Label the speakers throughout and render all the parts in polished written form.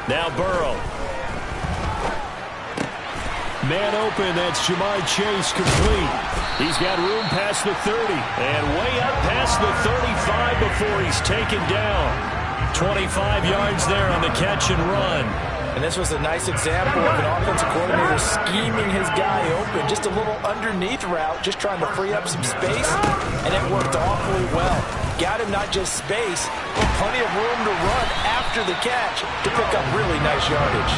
Speaker 1: Now Burrow. Man open, that's Ja'Marr Chase complete. He's got room past the 30 and way up past the 35 before he's taken down. 25 yards there on the catch and run.
Speaker 2: And this was a nice example of an offensive coordinator scheming his guy open. Just a little underneath route, just trying to free up some space, and it worked awfully well. Got him not just space, but plenty of room to run after the catch to pick up really nice yardage.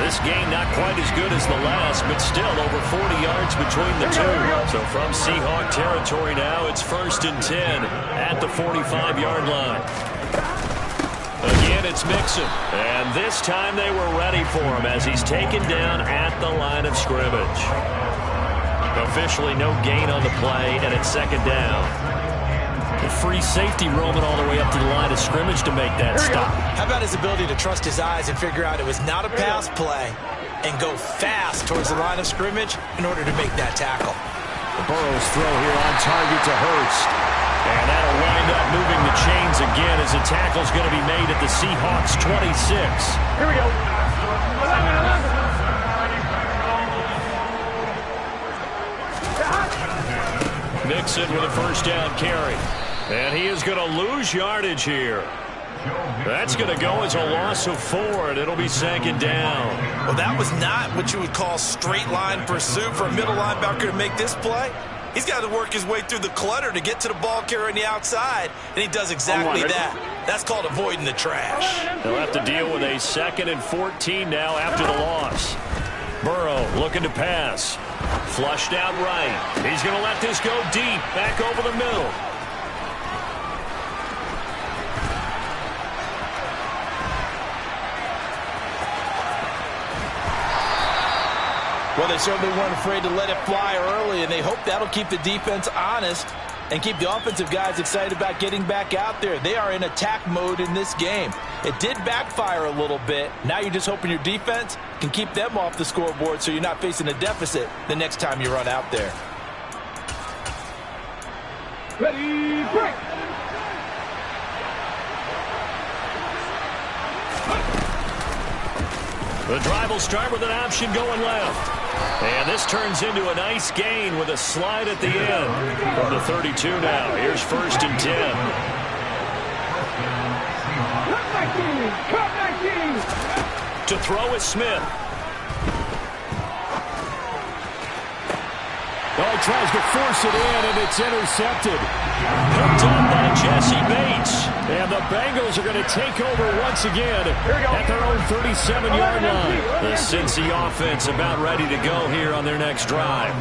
Speaker 1: This game not quite as good as the last, but still over 40 yards between the two. So from Seahawk territory now, it's 1st and 10 at the 45-yard line. Again, it's Mixon. And this time they were ready for him as he's taken down at the line of scrimmage. Officially no gain on the play, and it's 2nd down. The free safety roaming all the way up to the line of scrimmage to make that stop.
Speaker 2: How about his ability to trust his eyes and figure out it was not a pass play and go fast towards the line of scrimmage in order to make that tackle.
Speaker 1: The Burrow's throw here on target to Hurst. And that'll wind up moving the chains again as the tackle's going to be made at the Seahawks 26.
Speaker 3: Here we go. 11.
Speaker 1: Mixon with a 1st down carry. And he is going to lose yardage here. That's going to go as a loss of 4, and it'll be 2nd down.
Speaker 2: Well, that was not what you would call straight line pursuit for a middle linebacker to make this play. He's got to work his way through the clutter to get to the ball carrier on the outside, and he does exactly that. That's called avoiding the trash.
Speaker 1: He'll have to deal with a 2nd and 14 now after the loss. Burrow looking to pass. Flushed out right. He's going to let this go deep, back over the middle.
Speaker 2: Well, they certainly weren't afraid to let it fly early, and they hope that'll keep the defense honest and keep the offensive guys excited about getting back out there. They are in attack mode in this game. It did backfire a little bit. Now you're just hoping your defense can keep them off the scoreboard so you're not facing a deficit the next time you run out there.
Speaker 3: Ready, break.
Speaker 1: The drive will start with an option going left. And this turns into a nice gain with a slide at the end. From the 32 now. Here's 1st and 10. To throw is Smith. Oh, tries to force it in, and it's intercepted. Picked up by Jesse Bates. And the Bengals are going to take over once again at their own 37-yard line. The Cincy offense about ready to go here on their next drive.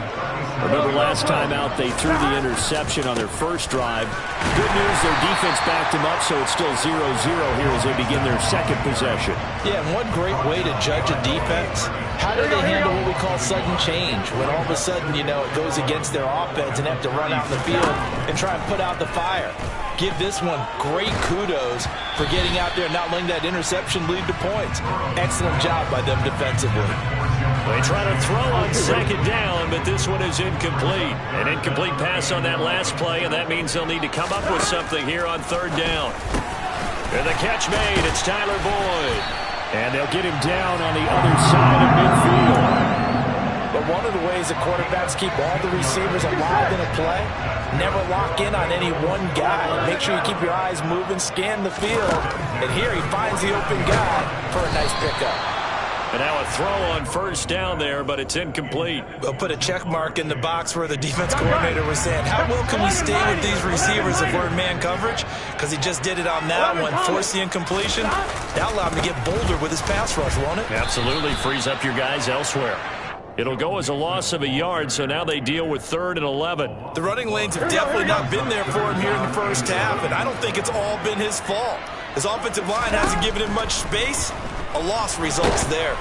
Speaker 1: Remember last time out they threw the interception on their first drive. Good news, their defense backed them up, so it's still 0-0 here as they begin their 2nd possession.
Speaker 2: Yeah, and one great way to judge a defense, how do they handle what we call sudden change? When all of a sudden, you know, it goes against their offense and they have to run out in the field and try and put out the fire. Give this one great kudos for getting out there and not letting that interception lead to points. Excellent job by them defensively.
Speaker 1: They try to throw on 2nd down, but this one is incomplete. An incomplete pass on that last play, and that means they'll need to come up with something here on 3rd down. And the catch made, it's Tyler Boyd. And they'll get him down on the other side of midfield.
Speaker 2: But one of the ways the quarterbacks keep all the receivers alive in a play, never lock in on any one guy. Make sure you keep your eyes moving, scan the field. And here he finds the open guy for a nice pickup.
Speaker 1: And now a throw on 1st down there, but it's incomplete.
Speaker 2: We'll put a check mark in the box where the defense coordinator was saying, how well can we stay with these receivers if we're in man coverage? Because he just did it on that one, forced the incompletion. That'll allow him to get bolder with his pass rush, won't it?
Speaker 1: Absolutely, frees up your guys elsewhere. It'll go as a loss of a yard, so now they deal with 3rd and 11.
Speaker 2: The running lanes have definitely not been there for him here in the first half, and I don't think it's all been his fault. His offensive line hasn't given him much space. A loss results there.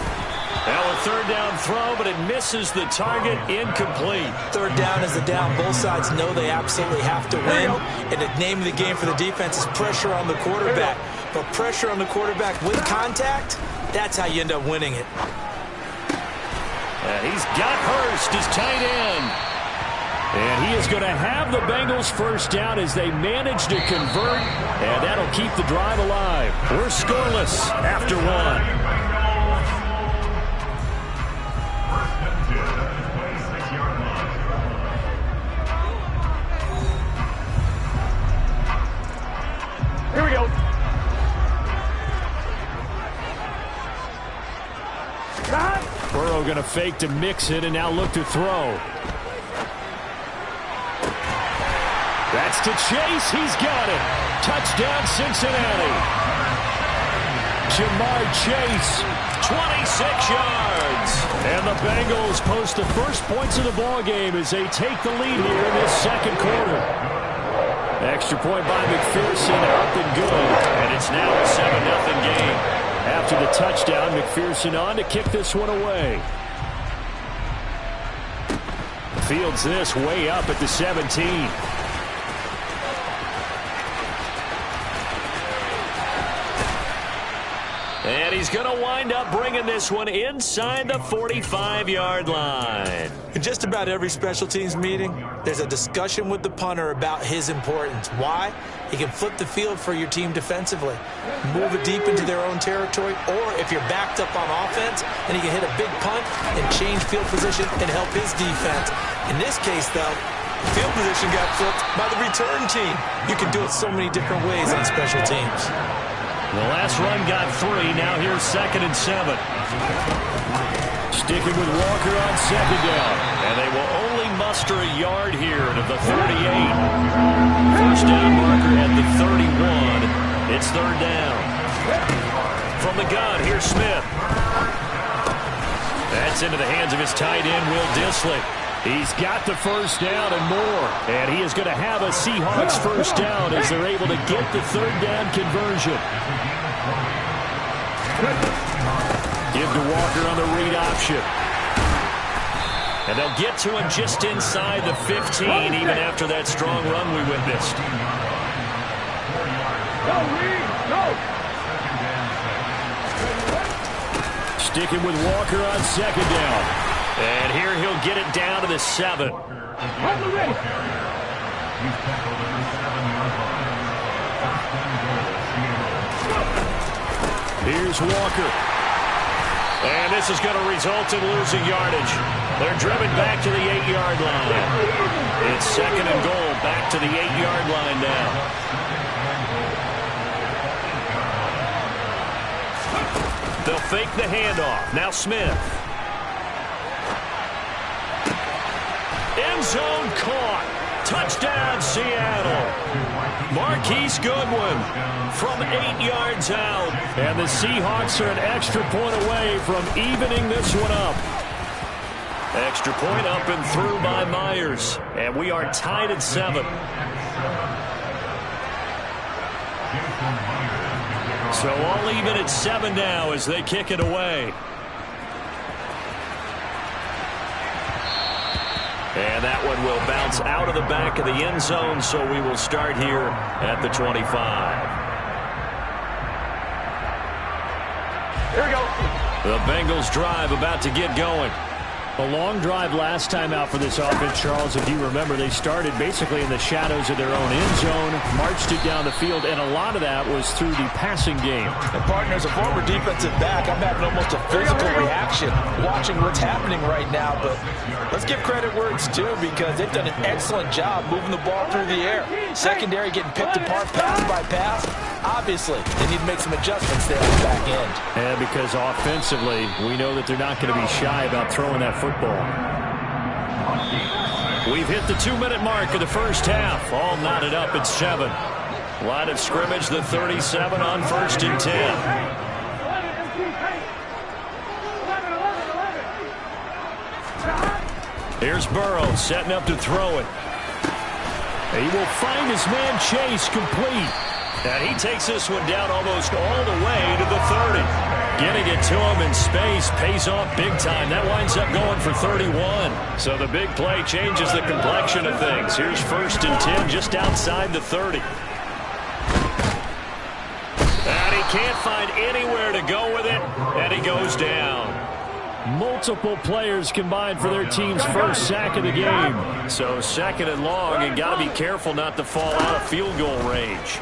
Speaker 1: Now a 3rd down throw, but it misses the target, incomplete.
Speaker 2: 3rd down is the down. Both sides know they absolutely have to win. And the name of the game for the defense is pressure on the quarterback. But pressure on the quarterback with contact, that's how you end up winning it.
Speaker 1: And he's got Hurst, his tight end. And he is going to have the Bengals first down as they manage to convert, and that'll keep the drive alive. We're scoreless after one.
Speaker 3: Here we go.
Speaker 1: Burrow going to fake to mix it and now look to throw. That's to Chase. He's got it. Touchdown, Cincinnati. Jamar Chase, 26 yards. And the Bengals post the first points of the ballgame as they take the lead here in this second quarter. Extra point by McPherson, up and good. And it's now a 7-0 game. After the touchdown, McPherson on to kick this one away. Fields this way up at the 17. And he's going to wind up bringing this one inside the 45-yard line.
Speaker 2: In just about every special teams meeting, there's a discussion with the punter about his importance. Why? He can flip the field for your team defensively, move it deep into their own territory, or if you're backed up on offense, and he can hit a big punt and change field position and help his defense. In this case, though, field position got flipped by the return team. You can do it so many different ways on special teams.
Speaker 1: The last run got 3. Now here's 2nd and 7. Sticking with Walker on 2nd down. And they will only muster a yard here to the 38. First down marker at the 31. It's 3rd down. From the gun, here's Smith. That's into the hands of his tight end, Will Dissly. He's got the first down and more. And he is going to have a Seahawks first down as they're able to get the 3rd down conversion. Give to Walker on the read option. And they'll get to him just inside the 15, even after that strong run we witnessed. Sticking with Walker on 2nd down. And here he'll get it down to the 7. Here's Walker. And this is going to result in losing yardage. They're driven back to the 8-yard line. It's 2nd and goal, back to the 8-yard line now. They'll fake the handoff. Now Smith. End zone caught. Touchdown, Seattle. Marquise Goodwin from 8 yards out. And the Seahawks are an extra point away from evening this one up. Extra point up and through by Myers. And we are tied at 7. So all even at 7 now as they kick it away. And that one will bounce out of the back of the end zone, so we will start here at the 25.
Speaker 3: Here we go.
Speaker 1: The Bengals drive about to get going. A long drive last time out for this offense, Charles. If you remember, they started basically in the shadows of their own end zone, marched it down the field, and a lot of that was through the passing game.
Speaker 2: And partners, a former defensive back, I'm having almost a physical reaction watching what's happening right now. But let's give credit where it's due, because they've done an excellent job moving the ball through the air. Secondary getting picked apart pass by pass. Obviously, they need to make some adjustments there on the back end.
Speaker 1: And because offensively, we know that they're not going to be shy about throwing that football. We've hit the 2-minute mark of the first half. All knotted up at 7. Line of scrimmage, the 37 on 1st and 10. Here's Burrow setting up to throw it. He will find his man Chase complete. And he takes this one down almost all the way to the 30. Getting it to him in space pays off big time. That winds up going for 31. So the big play changes the complexion of things. Here's 1st and 10 just outside the 30. And he can't find anywhere to go with it, and he goes down. Multiple players combined for their team's first sack of the game.
Speaker 4: So second and long, and got to be careful not to fall out of field goal range.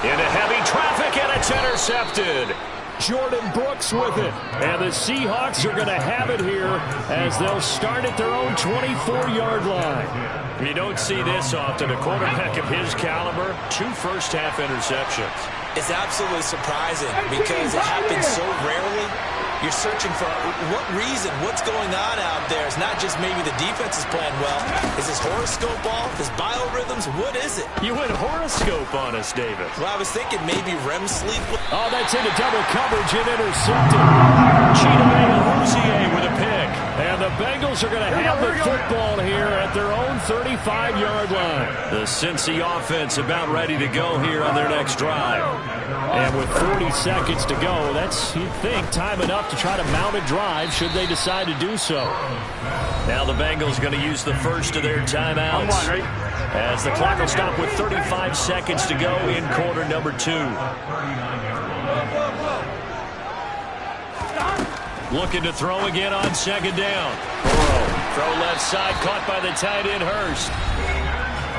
Speaker 4: Into heavy traffic, and it's intercepted.
Speaker 1: Jordan Brooks with it. And the Seahawks are going to have it here as they'll start at their own 24-yard line.
Speaker 4: You don't see this often. A quarterback of his caliber, 2 first-half interceptions.
Speaker 2: It's absolutely surprising because it happens so rarely. You're searching for what reason, what's going on out there. It's not just maybe the defense is playing well. Is his horoscope off? His biorhythms? What is it?
Speaker 4: You went horoscope on us, David.
Speaker 2: Well, I was thinking maybe REM sleep.
Speaker 1: Oh, that's into double coverage and intercepted.
Speaker 4: Chidobe Awuzie with a pick.
Speaker 1: And the Bengals are going to have the football here at their own 35-yard line.
Speaker 4: The Cincy offense about ready to go here on their next drive.
Speaker 1: And with 40 seconds to go, that's, you'd think, time enough to try to mount a drive should they decide to do so.
Speaker 4: Now the Bengals going to use the first of their timeouts as the clock will stop with 35 seconds to go in quarter number 2. Looking to throw again on second down. Burrow, throw left side, caught by the tight end Hurst.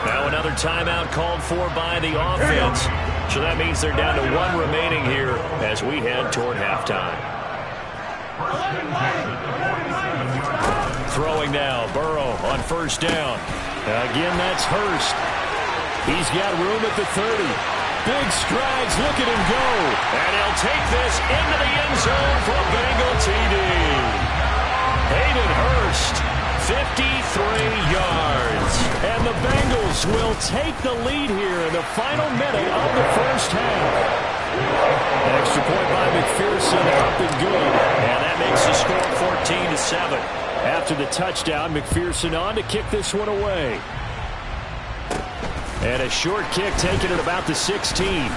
Speaker 4: Now another timeout called for by the offense. So that means they're down to 1 remaining here as we head toward halftime. Throwing now, Burrow on first down.
Speaker 1: Again, that's Hurst. He's got room at the 30. Big strides, look at him go.
Speaker 4: And he'll take this into the end zone for a Bengal TD. Hayden Hurst, 53 yards.
Speaker 1: And the Bengals will take the lead here in the final minute of the first half. Extra point by McPherson, up and good.
Speaker 4: And that makes the score 14-7.
Speaker 1: After the touchdown, McPherson on to kick this one away. And a short kick taken at about the 16.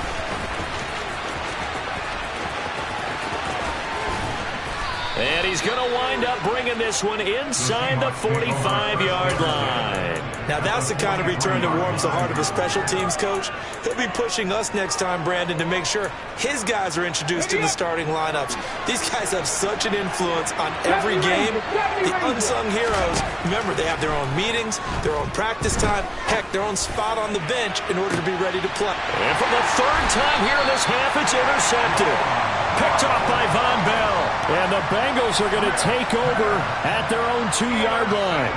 Speaker 4: And he's going to wind up bringing this one inside the 45-yard line.
Speaker 2: Now that's the kind of return that warms the heart of a special teams coach. He'll be pushing us next time, Brandon, to make sure his guys are introduced to the starting lineups. These guys have such an influence on every game. The unsung heroes, remember, they have their own meetings, their own practice time, heck, their own spot on the bench in order to be ready to play.
Speaker 4: And for the 3rd time here in this half, it's intercepted. Picked off by Von Bell.
Speaker 1: And the Bengals are going to take over at their own 2-yard line.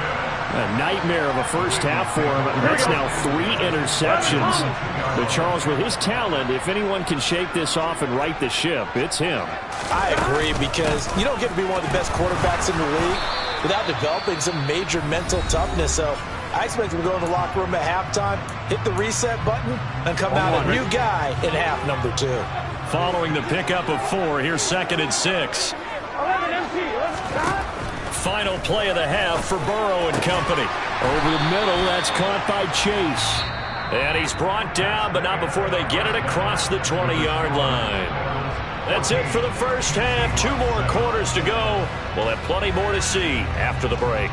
Speaker 1: A nightmare of a first half for him. That's now 3 interceptions. But Charles, with his talent, if anyone can shake this off and right the ship, it's him.
Speaker 2: I agree, because you don't get to be one of the best quarterbacks in the league without developing some major mental toughness. So I expect him to go in the locker room at halftime, hit the reset button, and come out a new guy in half number 2.
Speaker 4: Following the pickup of 4, here's 2nd and 6. Final play of the half for Burrow and company.
Speaker 1: Over the middle, that's caught by Chase.
Speaker 4: And he's brought down, but not before they get it across the 20-yard line. That's it for the first half. 2 more quarters to go. We'll have plenty more to see after the break.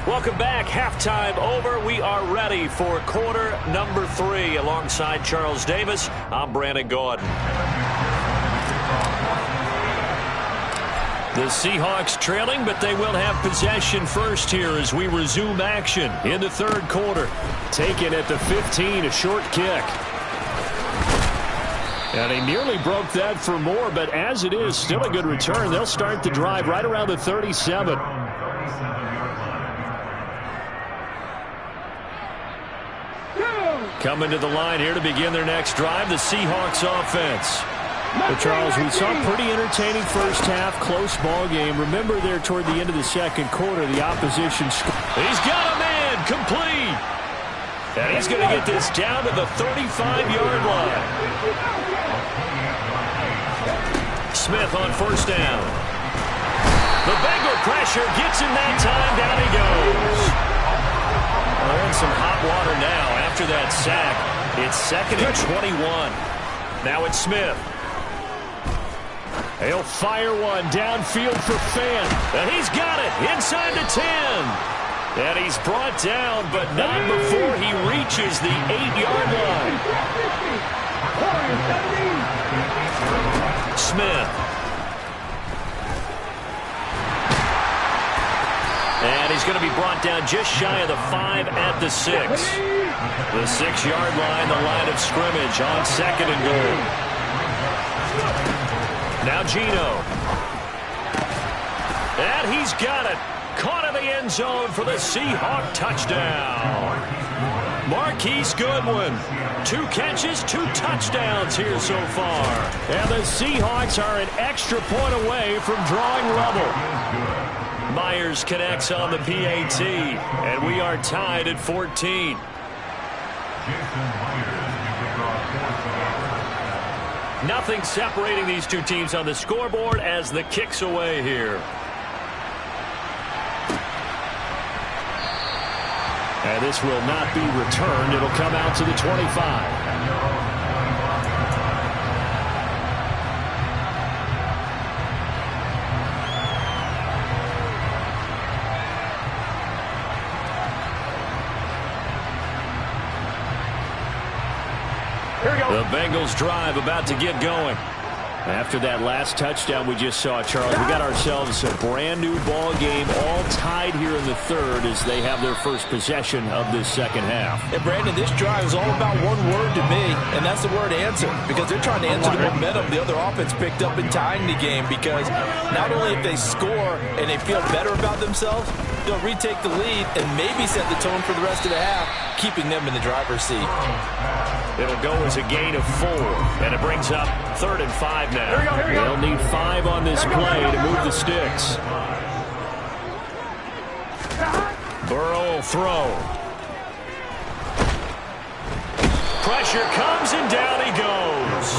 Speaker 4: Welcome back. Halftime over. We are ready for quarter number 3. Alongside Charles Davis, I'm Brandon Gaudin. The Seahawks trailing, but they will have possession first here as we resume action in the 3rd quarter.
Speaker 1: Taken at the 15, a short kick. And he nearly broke that for more, but as it is, still a good return. They'll start the drive right around the 37.
Speaker 4: Coming to the line here to begin their next drive, the Seahawks offense.
Speaker 1: But Charles, we saw a pretty entertaining first half, close ball game. Remember there toward the end of the 2nd quarter, the opposition scored.
Speaker 4: He's got a man, complete. And he's going to get this down to the 35-yard line. Smith on first down. The Bengal pressure gets him that time. Down he goes. They're in some hot water now after that sack. It's 2nd and 21. Now it's Smith.
Speaker 1: He'll fire one downfield for Fant.
Speaker 4: And he's got it inside the 10. And he's brought down, but not before he reaches the 8-yard line. Smith. And he's going to be brought down just shy of the 5 at the 6. The 6-yard line, the line of scrimmage on 2nd and goal. Now Geno. And he's got it. Caught in the end zone for the Seahawk touchdown. Marquise Goodwin. 2 catches, 2 touchdowns here so far.
Speaker 1: And the Seahawks are an extra point away from drawing level.
Speaker 4: Myers connects on the PAT, and we are tied at 14. Nothing separating these two teams on the scoreboard as the kick's away here.
Speaker 1: And this will not be returned. It'll come out to the 25.
Speaker 4: The Bengals drive about to get going.
Speaker 1: After that last touchdown we just saw, Charles, we got ourselves a brand new ball game, all tied here in the 3rd as they have their first possession of this second half.
Speaker 2: And Brandon, this drive is all about one word to me, and that's the word answer, because they're trying to answer the momentum the other offense picked up in tying the game, because not only if they score and they feel better about themselves, they'll retake the lead and maybe set the tone for the rest of the half, keeping them in the driver's seat.
Speaker 4: It'll go as a gain of 4, and it brings up 3rd and 5 now.
Speaker 3: Here we go.
Speaker 1: They'll need 5 on this play to move the sticks.
Speaker 4: Burrow will throw. Pressure comes, and down he goes.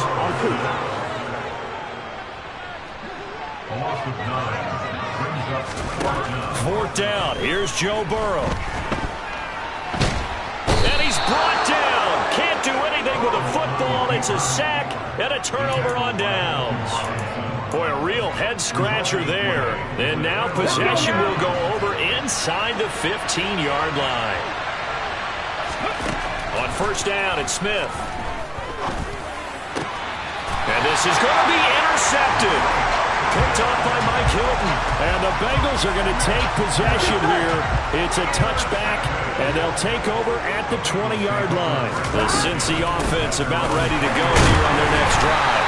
Speaker 4: Fourth down. Here's Joe Burrow. And he's brought down. Can't do anything with a football. It's a sack and a turnover on downs. Boy, a real head-scratcher there. And now possession will go over inside the 15-yard line. On first down, it's Smith. And this is going to be intercepted. Picked off by Mike Hilton.
Speaker 1: And the Bengals are going to take possession here. It's a touchback, and they'll take over at the 20-yard line.
Speaker 4: The Cincy offense about ready to go here on their next drive.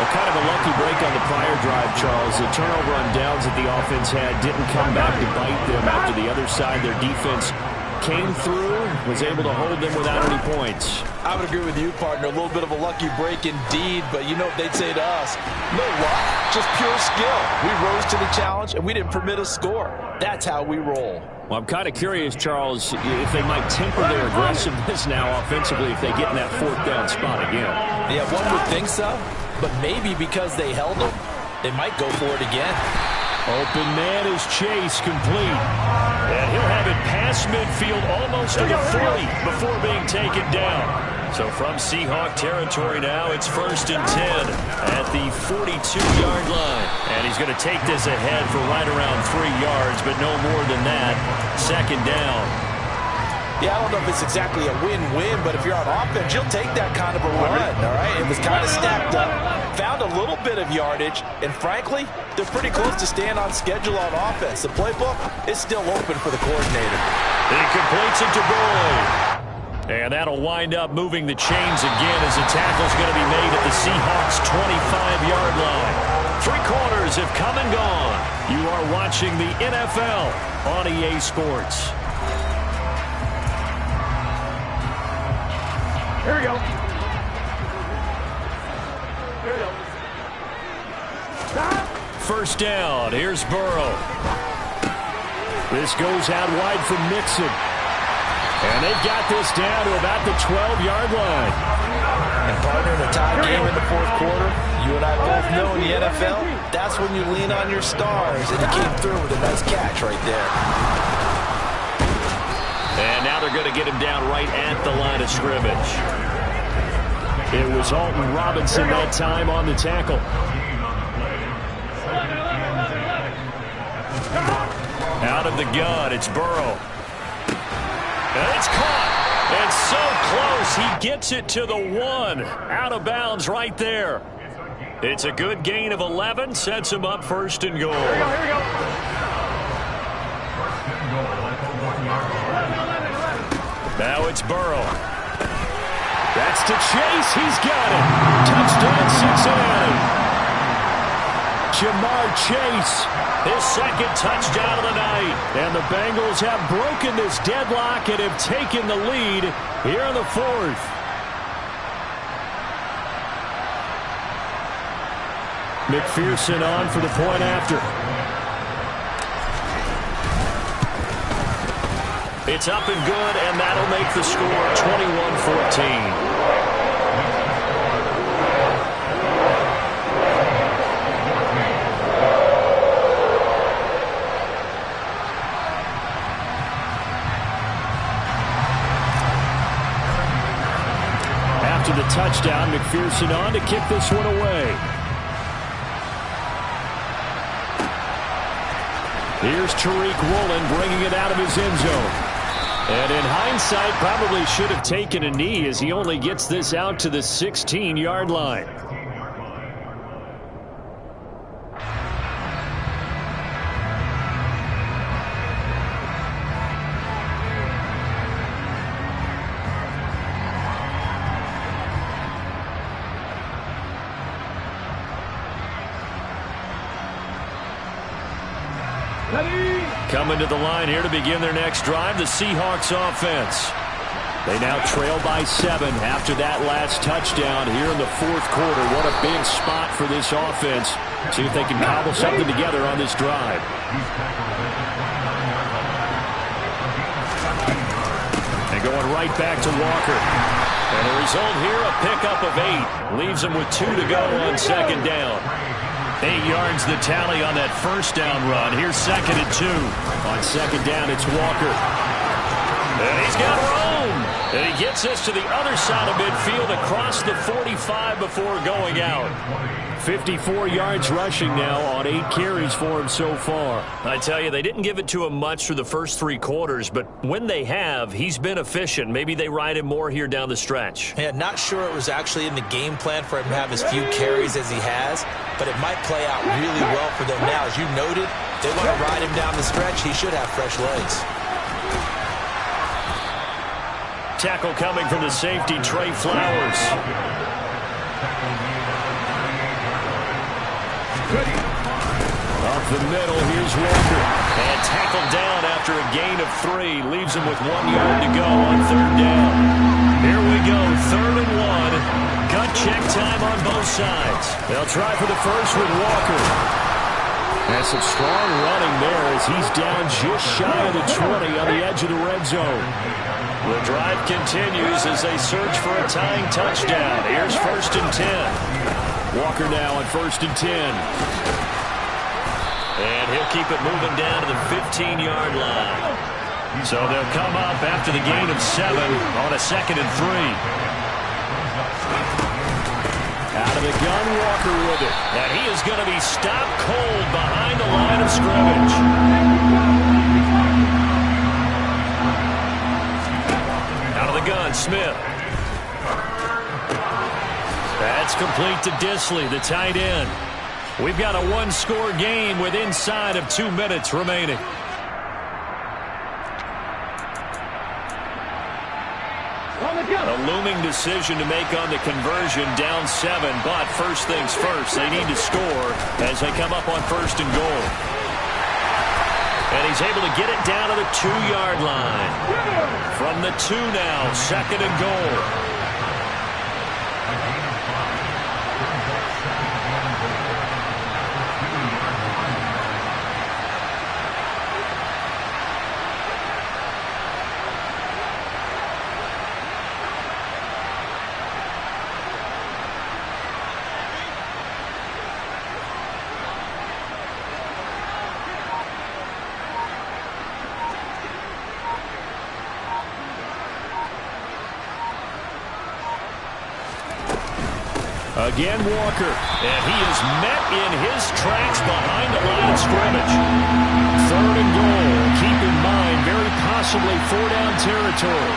Speaker 1: A kind of a lucky break on the prior drive, Charles. The turnover on downs that the offense had didn't come back to bite them after the other side. Their defense came through, was able to hold them without any points.
Speaker 2: I would agree with you, partner. A little bit of a lucky break indeed, but you know what they'd say to us? No luck, just pure skill. We rose to the challenge, and we didn't permit a score. That's how we roll.
Speaker 1: Well, I'm kind of curious, Charles, if they might temper their aggressiveness now offensively if they get in that 4th down spot again.
Speaker 2: Yeah, one would think so, but maybe because they held them, they might go for it again.
Speaker 1: Open man is Chase, complete.
Speaker 4: And he'll have it past midfield almost to the 40 before being taken down. So from Seahawk territory now, it's 1st and 10 at the 42-yard line. And he's going to take this ahead for right around 3 yards, but no more than that. 2nd down.
Speaker 2: Yeah, I don't know if it's exactly a win-win, but if you're on offense, you'll take that kind of a run, all right? It was kind of stacked up, found a little bit of yardage, and frankly, they're pretty close to staying on schedule on offense. The playbook is still open for the coordinator.
Speaker 4: He completes it to Boyd. And that'll wind up moving the chains again as the tackle's going to be made at the Seahawks' 25-yard line. 3 quarters have come and gone. You are watching the NFL on EA Sports.
Speaker 3: Here we go. Here we go.
Speaker 1: First down. Here's Burrow. This goes out wide from Mixon. And they've got this down to about the 12-yard line.
Speaker 2: And partner, in a tie game in the 4th quarter, you and I both know in the NFL, that's when you lean on your stars. And he came through with a nice catch right there.
Speaker 4: And now they're going to get him down right at the line of scrimmage.
Speaker 1: It was Alton Robinson that time on the tackle.
Speaker 4: Out out of the gun. It's Burrow. And it's caught. And so close. He gets it to the 1. Out of bounds right there. It's a good gain of 11. Sets him up first and goal.
Speaker 3: Here we go.
Speaker 1: Now it's Burrow. That's to Chase. He's got it. Touchdown, Cincinnati. Jamar Chase.
Speaker 4: His second touchdown of the night.
Speaker 1: And the Bengals have broken this deadlock and have taken the lead here in the 4th. McPherson on for the point after.
Speaker 4: It's up and good, and that'll make the score 21-14.
Speaker 1: After the touchdown, McPherson on to kick this one away. Here's Tariq Woolen bringing it out of his end zone. And in hindsight, probably should have taken a knee as he only gets this out to the 16-yard line. Coming to the line here to begin their next drive, the Seahawks offense. They now trail by 7 after that last touchdown here in the 4th quarter. What a big spot for this offense. See if they can cobble something together on this drive. And going right back to Walker. And the result here, a pickup of 8. Leaves them with 2 to go on second down.
Speaker 4: 8 yards the tally on that first down run. Here's 2nd and 2.
Speaker 1: On second down, it's Walker.
Speaker 4: And he's got room. And he gets us to the other side of midfield across the 45 before going out.
Speaker 1: 54 yards rushing now on 8 carries for him so far.
Speaker 4: I tell you, they didn't give it to him much through the first 3 quarters, but when they have, he's been efficient. Maybe they ride him more here down the stretch.
Speaker 2: Yeah, not sure it was actually in the game plan for him to have as few carries as he has, but it might play out really well for them now. As you noted, they want to ride him down the stretch. He should have fresh legs.
Speaker 4: Tackle coming from the safety, Trey Flowers.
Speaker 1: Up the middle, here's Walker.
Speaker 4: And tackled down after a gain of 3. Leaves him with 1 yard to go on 3rd down. Here we go, 3rd and 1. Gut check time on both sides.
Speaker 1: They'll try for the first with Walker. That's some strong running there as he's down just shy of the 20 on the edge of the red zone.
Speaker 4: The drive continues as they search for a tying touchdown. Here's 1st and 10.
Speaker 1: Walker now on 1st and 10.
Speaker 4: And he'll keep it moving down to the 15-yard line. So they'll come up after the gain of 7 on a 2nd and 3.
Speaker 1: Out of the gun, Walker with it.
Speaker 4: And he is going to be stopped cold behind the line of scrimmage. Out of the gun, Smith. That's complete to Disley, the tight end. We've got a 1-score game with inside of 2 minutes remaining. A looming decision to make on the conversion, down 7, but first things first, they need to score as they come up on 1st and goal. And he's able to get it down to the 2-yard line. From the 2 now, 2nd and goal.
Speaker 1: Again, Walker.
Speaker 4: And he is met in his tracks behind the line of scrimmage.
Speaker 1: 3rd and goal. possibly 4-down territory.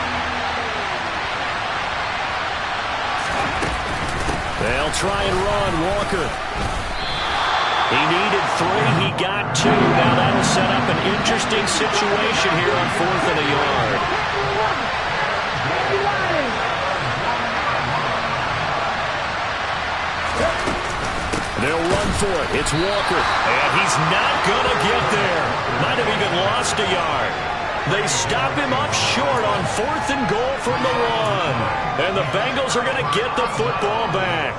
Speaker 1: They'll try and run. Walker. He needed 3. He got 2. Now that'll set up an interesting situation here on 4th and a yard. They'll run for it. It's Walker. And he's not going to get there. Might have even lost a yard. They stop him up short on 4th and goal from the 1. And the Bengals are going to get the football back.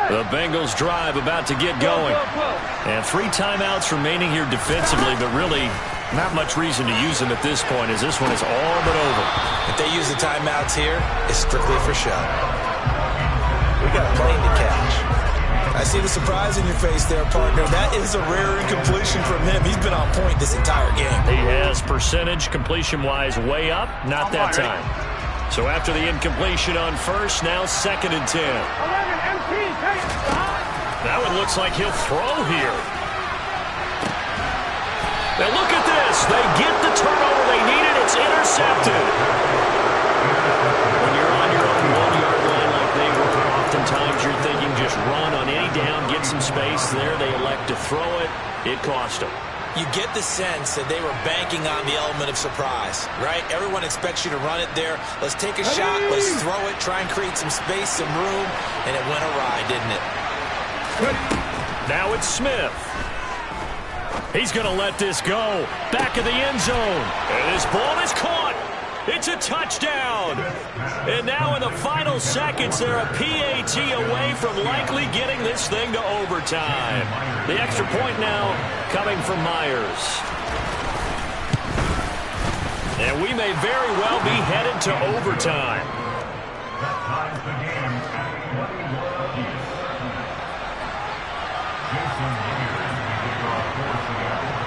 Speaker 1: The Bengals drive about to get going. And 3 timeouts remaining here defensively, but really not much reason to use them at this point, as this one is all but over.
Speaker 2: If they use the timeouts here, it's strictly for show. We got a plane to catch. I see the surprise in your face there, partner. That is a rare incompletion from him. He's been on point this entire game.
Speaker 1: He has percentage completion-wise way up, not that time. So after the incompletion on first, now 2nd and 10. That one looks like he'll throw here. Now look at this. They get the turnover they needed. It's intercepted. When you're on your own 1-yard line like they were, oftentimes you're thinking just run on any down, get some space. There they elect to throw it. It cost them.
Speaker 2: You get the sense that they were banking on the element of surprise, right? Everyone expects you to run it there. Let's take a shot. Let's throw it. Try and create some space, some room. And it went awry, didn't it?
Speaker 1: Now it's Smith. He's going to let this go. Back of the end zone. And this ball is caught. It's a touchdown. And now in the final seconds, they're a PAT away from likely getting this thing to overtime. The extra point now coming from Myers. And we may very well be headed to overtime.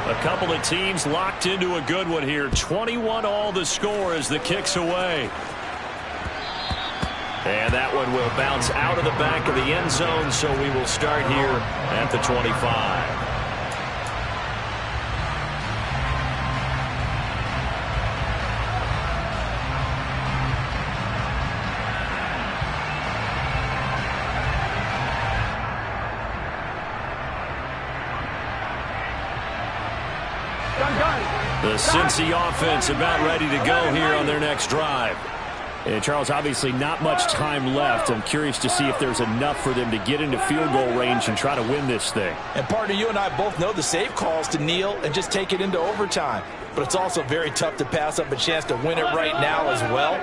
Speaker 1: A couple of teams locked into a good one here. 21-all the score as the kick's away. And that one will bounce out of the back of the end zone, so we will start here at the 25. The Cincy offense about ready to go here on their next drive. And Charles, obviously not much time left. I'm curious to see if there's enough for them to get into field goal range and try to win this thing.
Speaker 2: And partner, you and I both know the safe calls to kneel and just take it into overtime. But it's also very tough to pass up a chance to win it right now as well.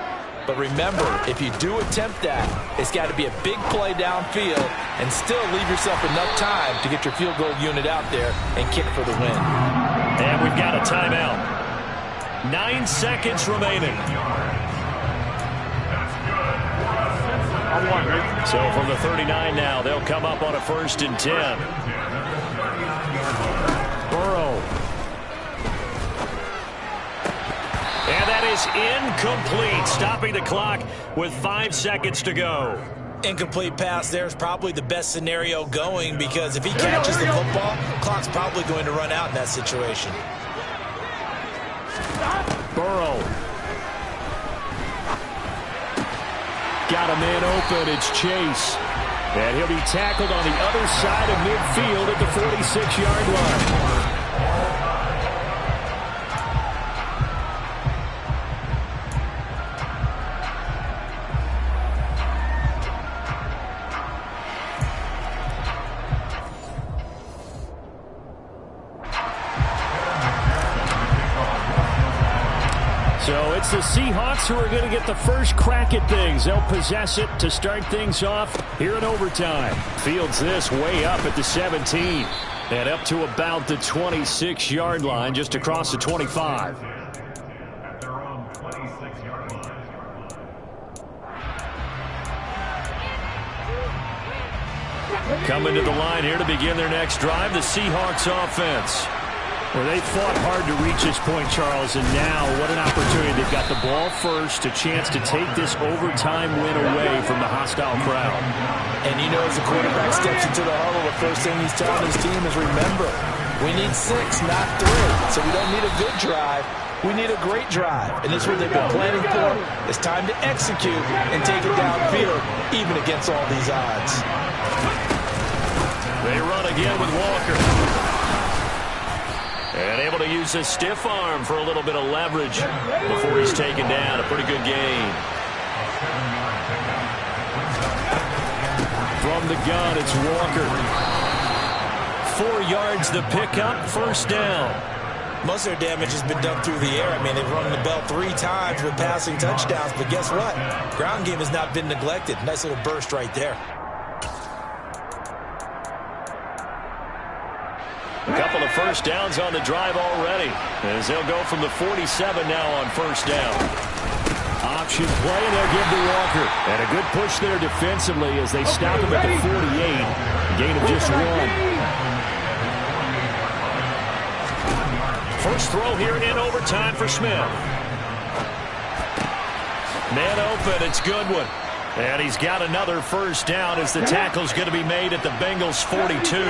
Speaker 2: But remember, if you do attempt that, it's got to be a big play downfield and still leave yourself enough time to get your field goal unit out there and kick for the win.
Speaker 1: And we've got a timeout. 9 seconds remaining. So from the 39 now, they'll come up on a 1st and 10. Burrow. And that is incomplete, stopping the clock with 5 seconds to go.
Speaker 2: Incomplete pass there is probably the best scenario going, because if he catches the football, clock's probably going to run out in that situation.
Speaker 1: Burrow. Got a man open. It's Chase. And he'll be tackled on the other side of midfield at the 46-yard line. So it's the Seahawks who are going to get the first crack at things. They'll possess it to start things off here in overtime. Fields this way up at the 17. And up to about the 26-yard line, just across the 25. Coming to the line here to begin their next drive, the Seahawks offense. Well, they fought hard to reach this point, Charles, and now what an opportunity. They've got the ball first, a chance to take this overtime win away from the hostile crowd.
Speaker 2: And you know, as the quarterback steps into the huddle, the first thing he's telling his team is, remember, we need 6, not 3. So we don't need a good drive. We need a great drive. And this is what they've been planning for. It's time to execute and take it downfield, even against all these odds.
Speaker 4: They run again with Walker. And able to use his stiff arm for a little bit of leverage before he's taken down. A pretty good gain. From the gun, it's Walker. 4 yards the pickup, first down.
Speaker 2: Most of their damage has been done through the air. I mean, they've run the bell 3 times with passing touchdowns, but guess what? Ground game has not been neglected. Nice little burst right there.
Speaker 4: A couple of first downs on the drive already, as they'll go from the 47 now on first down.
Speaker 1: Option play, and they'll give to Walker. And a good push there defensively as they stop him at the 48. Gain of just 1.
Speaker 4: First throw here in overtime for Smith. Man open, it's Goodwin. And he's got another first down as the tackle's going to be made at the Bengals' 42.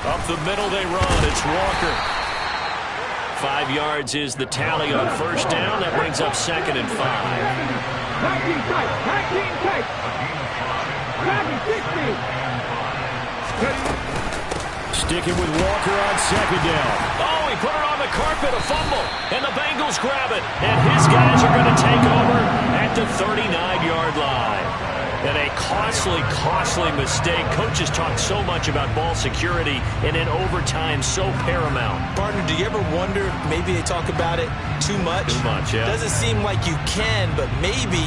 Speaker 4: Up the middle they run, it's Walker. 5 yards is the tally on first down. That brings up 2nd and 5.
Speaker 3: 19 tight, 19 tight. 16.
Speaker 1: Sticking with Walker on 2nd down.
Speaker 4: Oh, he put it on the carpet, a fumble, and the Bengals grab it. And his guys are going to take over at the 39-yard line. And a costly mistake. Coaches talk so much about ball security, and in overtime, so paramount.
Speaker 2: Partner, do you ever wonder, maybe they talk about it too much?
Speaker 4: Too much, yeah.
Speaker 2: Doesn't seem like you can, but maybe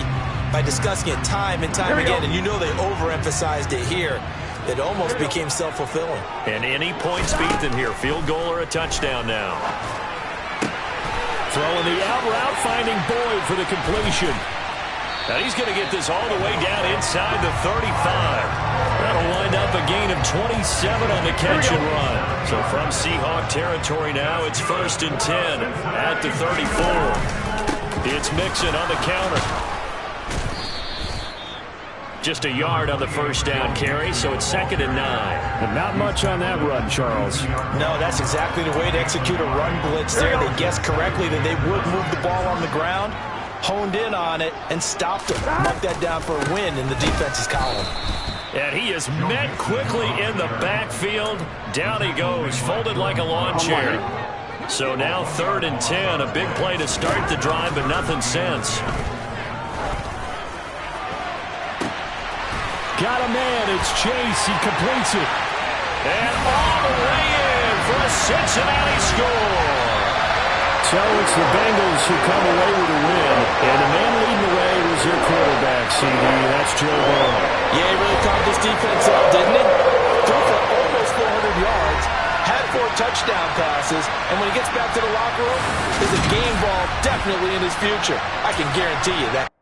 Speaker 2: by discussing it time and time again, and you know they overemphasized it here, it almost became self-fulfilling.
Speaker 4: And any points beat them here. Field goal or a touchdown now.
Speaker 1: Throwing the out route, finding Boyd for the completion.
Speaker 4: And he's going to get this all the way down inside the 35. That'll wind up a gain of 27 on the catch and run. So from Seahawk territory now, it's 1st and 10 at the 34. It's Mixon on the counter. Just a yard on the first down carry, so it's 2nd and 9.
Speaker 1: But not much on that run, Charles.
Speaker 2: No, that's exactly the way to execute a run blitz there. They guessed correctly that they would move the ball on the ground, honed in on it, and stopped it. Mark that down for a win in the defense's column.
Speaker 4: And he is met quickly in the backfield. Down he goes, folded like a lawn chair. So now 3rd and 10, a big play to start the drive, but nothing since.
Speaker 1: Got a man, it's Chase, he completes it.
Speaker 4: And all the way in for a Cincinnati score.
Speaker 1: So it's the Bengals who come away with a win. And the man leading the way was their quarterback, CD. That's Joe Burrow.
Speaker 2: Yeah, he really caught this defense up, didn't he? Threw for almost 400 yards, had 4 touchdown passes, and when he gets back to the locker room, there's a game ball definitely in his future. I can guarantee you that.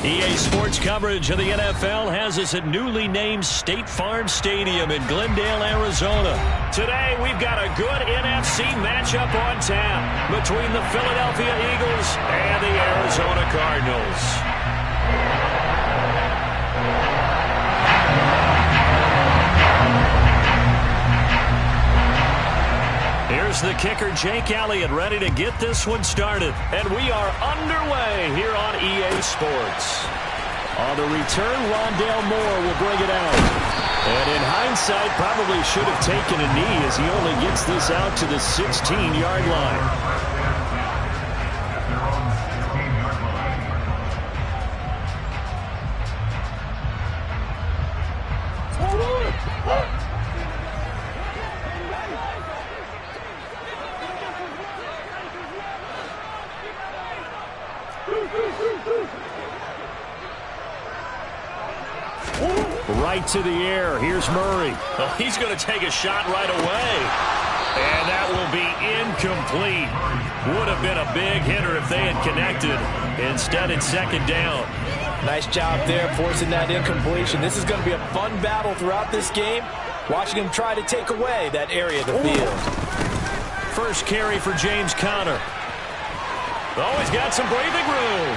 Speaker 4: EA Sports coverage of the NFL has us at newly named State Farm Stadium in Glendale, Arizona. Today, we've got a good NFC matchup on tap between the Philadelphia Eagles and the Arizona Cardinals. Here's the kicker, Jake Elliott, ready to get this one started. And we are underway here on EA Sports.
Speaker 1: On the return, Rondale Moore will bring it out. And in hindsight, probably should have taken a knee as he only gets this out to the 16-yard line. Right to the air. Here's Murray.
Speaker 4: Well, he's going to take a shot right away. And that will be incomplete. Would have been a big hitter if they had connected. Instead, it's second down.
Speaker 2: Nice job there forcing that incompletion. This is going to be a fun battle throughout this game. Watching him try to take away that area of the field.
Speaker 4: First carry for James Conner. Oh, he's got some breathing room.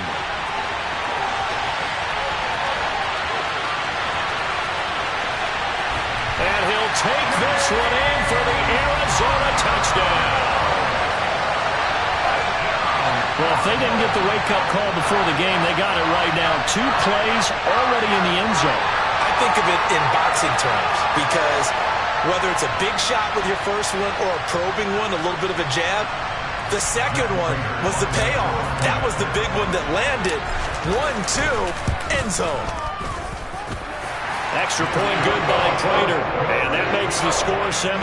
Speaker 4: And he'll take this one in for the Arizona touchdown.
Speaker 1: Well, if they didn't get the wake-up call before the game, they got it right now. 2 plays already in the end zone.
Speaker 2: I think of it in boxing terms because whether it's a big shot with your first one or a probing one, a little bit of a jab, the second one was the payoff. That was the big one that landed. 1-2, end zone.
Speaker 4: Extra point good by Prater. And that makes the score 7-0.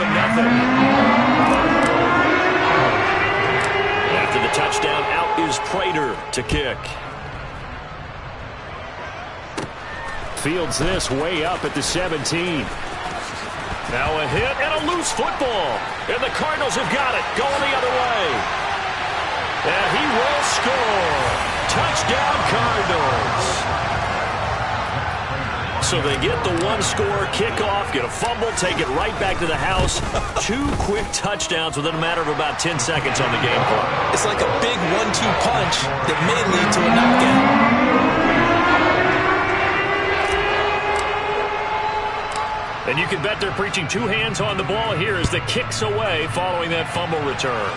Speaker 4: After the touchdown, out is Prater to kick.
Speaker 1: Fields this way up at the 17.
Speaker 4: Now a hit and a loose football. And the Cardinals have got it. Going the other way. And he will score. Touchdown, Cardinals. So they get the one-score kickoff, get a fumble, take it right back to the house. 2 quick touchdowns within a matter of about 10 seconds on the game clock.
Speaker 2: It's like a big 1-2 punch that may lead to a knockout.
Speaker 4: And you can bet they're preaching 2 hands on the ball here as the kick's away following that fumble return.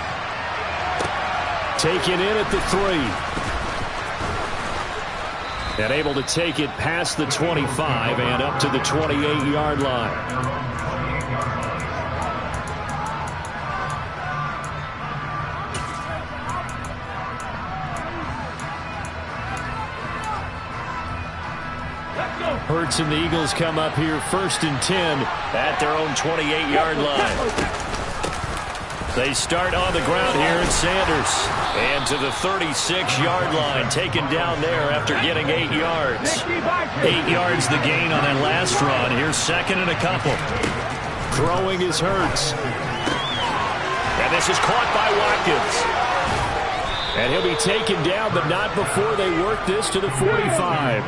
Speaker 1: Taken in at the 3. And able to take it past the 25 and up to the 28-yard line. Hurts and the Eagles come up here 1st and 10
Speaker 4: at their own 28-yard line. They start on the ground here at Sanders. And to the 36-yard line, taken down there after getting 8 yards. 8 yards the gain on that last run. Here's second and a couple.
Speaker 1: Throwing is Hurts.
Speaker 4: And this is caught by Watkins.
Speaker 1: And he'll be taken down, but not before they work this to the 45.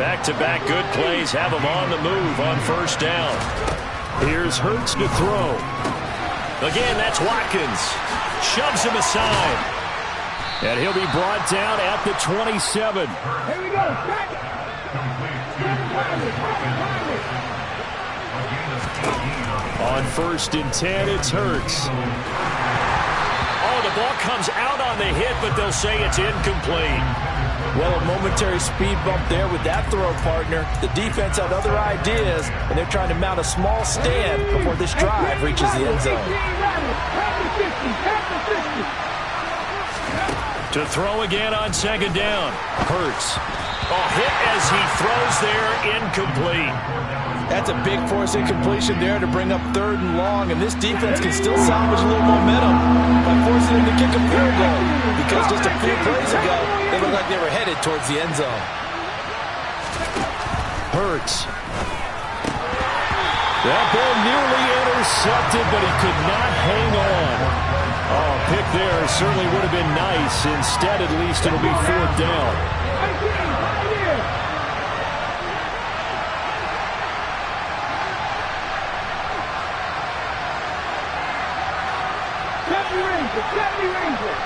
Speaker 4: Back-to-back good plays have him on the move on first down.
Speaker 1: Here's Hurts to throw.
Speaker 4: Again, that's Watkins. Shoves him aside.
Speaker 1: And he'll be brought down at the 27.
Speaker 3: Here we go.
Speaker 1: On 1st and 10, it's Hurts.
Speaker 4: Oh, the ball comes out on the hit, but they'll say it's incomplete.
Speaker 2: Well, a momentary speed bump there with that throw, partner. The defense had other ideas, and they're trying to mount a small stand before this drive reaches the end zone.
Speaker 4: To throw again on second down.
Speaker 1: Hurts.
Speaker 4: A hit as he throws there, incomplete.
Speaker 2: That's a big force incompletion there to bring up 3rd and long, and this defense can still salvage a little momentum by forcing them to kick a field goal, because just a few plays ago, they looked like they were headed towards the end zone.
Speaker 1: Hurts. That ball nearly intercepted, but he could not hang on. Oh, pick there certainly would have been nice. Instead, at least, it'll be 4th down.
Speaker 3: Rangers, 70 Rangers.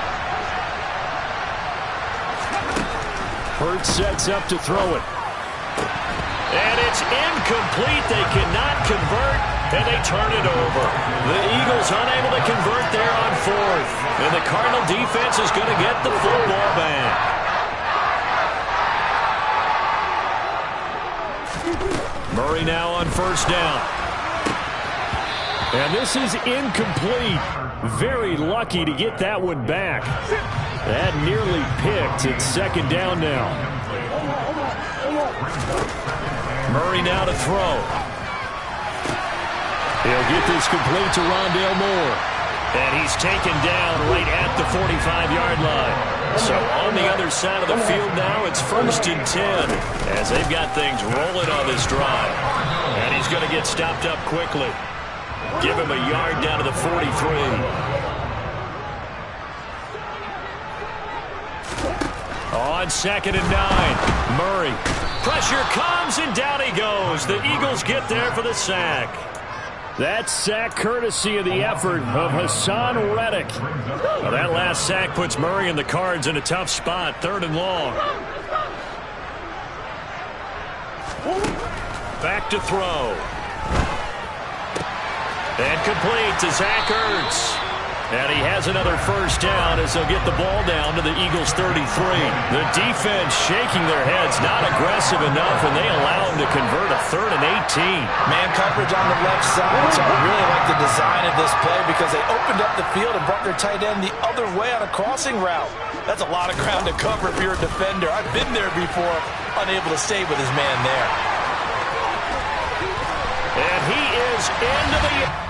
Speaker 1: Hurts sets up to throw it.
Speaker 4: And it's incomplete. They cannot convert, and they turn it over. The Eagles unable to convert there on fourth. And the Cardinal defense is going to get the football back. Murray now on first down.
Speaker 1: And this is incomplete. Very lucky to get that one back. That nearly picked. It's second down now.
Speaker 4: Murray now to throw.
Speaker 1: He'll get this complete to Rondale Moore.
Speaker 4: And he's taken down right at the 45-yard line. So on the other side of the field now, it's 1st and 10 as they've got things rolling on this drive. And he's going to get stopped up quickly. Give him a yard down to the 43. On 2nd and 9, Murray. Pressure comes, and down he goes. The Eagles get there for the sack.
Speaker 1: That sack courtesy of the effort of Hassan Reddick.
Speaker 4: Well, that last sack puts Murray and the Cards in a tough spot, 3rd and long. Back to throw. And complete to Zach Ertz. And he has another first down as they'll get the ball down to the Eagles' 33. The defense shaking their heads, not aggressive enough, and they allow him to convert a 3rd and 18.
Speaker 2: Man coverage on the left side, so I really like the design of this play because they opened up the field and brought their tight end the other way on a crossing route. That's a lot of ground to cover if you're a defender. I've been there before, unable to stay with his man there.
Speaker 4: And he is into the...